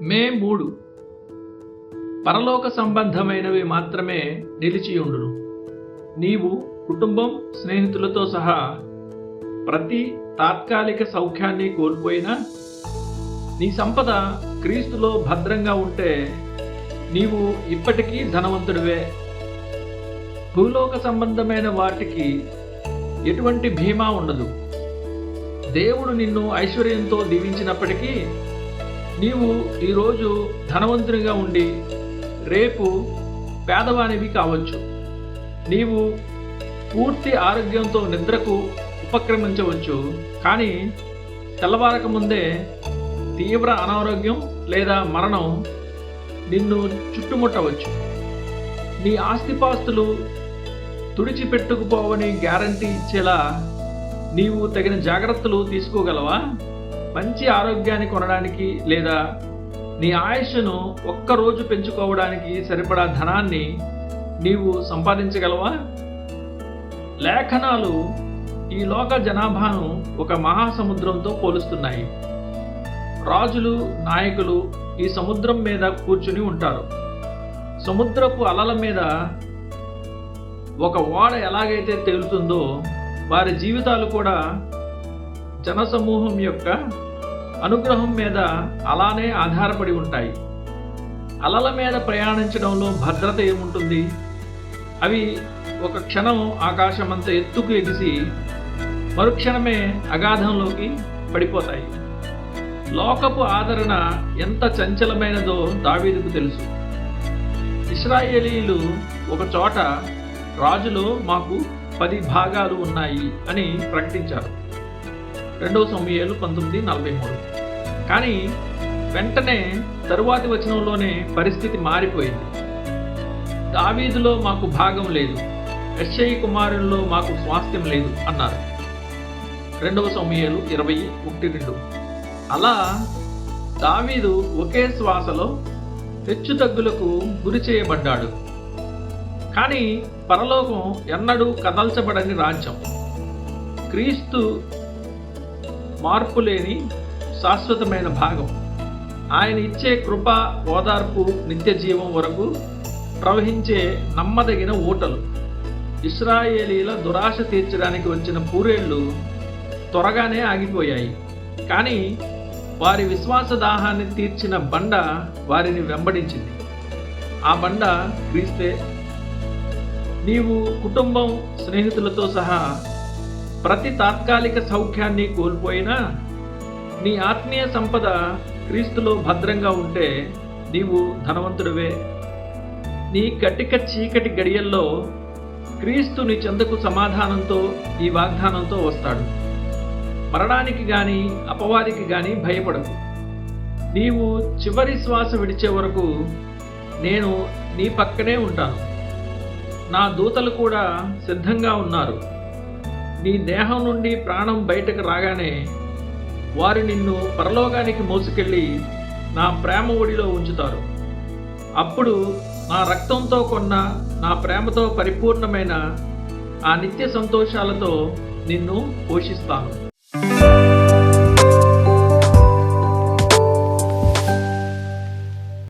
మే 3 పరలోక సంబంధమైనవి మాత్రమే నిలిచియుండును. నీవు కుటుంబం, స్నేహితులతో సహా ప్రతి తాత్కాలిక సౌఖ్యాన్ని కోల్పోయినా నీ సంపద క్రీస్తులో భద్రంగా ఉంటే నీవు ఇప్పటికీ ధనవంతుడివే. భూలోక సంబంధమైన వాటికి ఎటువంటి భీమా ఉండదు. దేవుడు నిన్ను ఐశ్వర్యంతో దీవించినప్పటికీ నీవు ఈరోజు ధనవంతునిగా ఉండి రేపు పేదవానివి కావచ్చు. నీవు పూర్తి ఆరోగ్యంతో నిద్రకు ఉపక్రమించవచ్చు, కానీ తెల్లవారక ముందే తీవ్ర అనారోగ్యం లేదా మరణం నిన్ను చుట్టుముట్టవచ్చు. నీ ఆస్తిపాస్తులు తుడిచిపెట్టుకుపోవని గ్యారంటీ ఇచ్చేలా నీవు తగిన జాగ్రత్తలు తీసుకోగలవా? మంచి ఆరోగ్యాన్ని కొనడానికి లేదా నీ ఆయుష్ను ఒక్కరోజు పెంచుకోవడానికి సరిపడా ధనాన్ని నీవు సంపాదించగలవా? లేఖనాలు ఈ లోక జనాభాను ఒక మహాసముద్రంతో పోలుస్తున్నాయి. రాజులు, నాయకులు ఈ సముద్రం మీద కూర్చుని ఉంటారు. సముద్రపు అలల మీద ఒక ఓడ ఎలాగైతే తేలుతుందో వారి జీవితాలు కూడా జనసమూహం యొక్క అనుగ్రహం మీద అలానే ఆధారపడి ఉంటాయి. అలల మీద ప్రయాణించడంలో భద్రత ఏముంటుంది? అవి ఒక క్షణం ఆకాశమంత ఎత్తుకు ఎగిసి మరుక్షణమే అగాధంలోకి పడిపోతాయి. లోకపు ఆదరణ ఎంత చంచలమైనదో దావీదుకు తెలుసు. ఇశ్రాయేలీయులు ఒక చోట రాజులో మాకు 10 భాగాలు ఉన్నాయి అని ప్రకటించారు. 2 సమూయేలు 19:43. కానీ వెంటనే తరువాతి వచనంలోనే పరిస్థితి మారిపోయింది. దావీదులో మాకు భాగం లేదు, యెష్షయి కుమారుల్లో మాకు స్వాస్థ్యం లేదు అన్నారు. 2 సమూయేలు 20:1-2. అలా దావీదు ఒకే శ్వాసలో హెచ్చుతగ్గులకు గురి చేయబడ్డాడు. కానీ పరలోకం ఎన్నడూ కదల్చబడని రాజ్యం. క్రీస్తు మార్పులేని శాశ్వతమైన భాగం. ఆయన ఇచ్చే కృప, ఓదార్పు నిత్య జీవం వరకు ప్రవహించే నమ్మదగిన ఊటలు. ఇశ్రాయేలీల దురాశ తీర్చడానికి వచ్చిన పూరేళ్లు త్వరగానే ఆగిపోయాయి. కానీ వారి విశ్వాస దాహాన్ని తీర్చిన బండ వారిని వెంబడించింది. ఆ బండ క్రీస్తే. నీవు కుటుంబం, స్నేహితులతో సహా ప్రతి తాత్కాలిక సౌఖ్యాన్ని కోల్పోయినా నీ ఆత్మీయ సంపద క్రీస్తులో భద్రంగా ఉంటే నీవు ధనవంతుడివే. నీ కటిక చీకటి గడియల్లో క్రీస్తు నీ చెంతకు సమాధానంతో, ఈ వాగ్దానంతో వస్తాడు. మరణానికి గాని అపవాదికి గాని భయపడకు. నీవు చివరి శ్వాస విడిచే వరకు నేను నీ పక్కనే ఉంటాను. నా దూతలు కూడా సిద్ధంగా ఉన్నారు. నీ దేహం నుండి ప్రాణం బయటకు రాగానే వారు నిన్ను పరలోకానికి మోసుకెళ్ళి నా ప్రేమ ఒడిలో ఉంచుతారు. అప్పుడు నా రక్తంతో కొన్న నా ప్రేమతో పరిపూర్ణమైన ఆ నిత్య సంతోషాలతో నిన్ను పోషిస్తాను.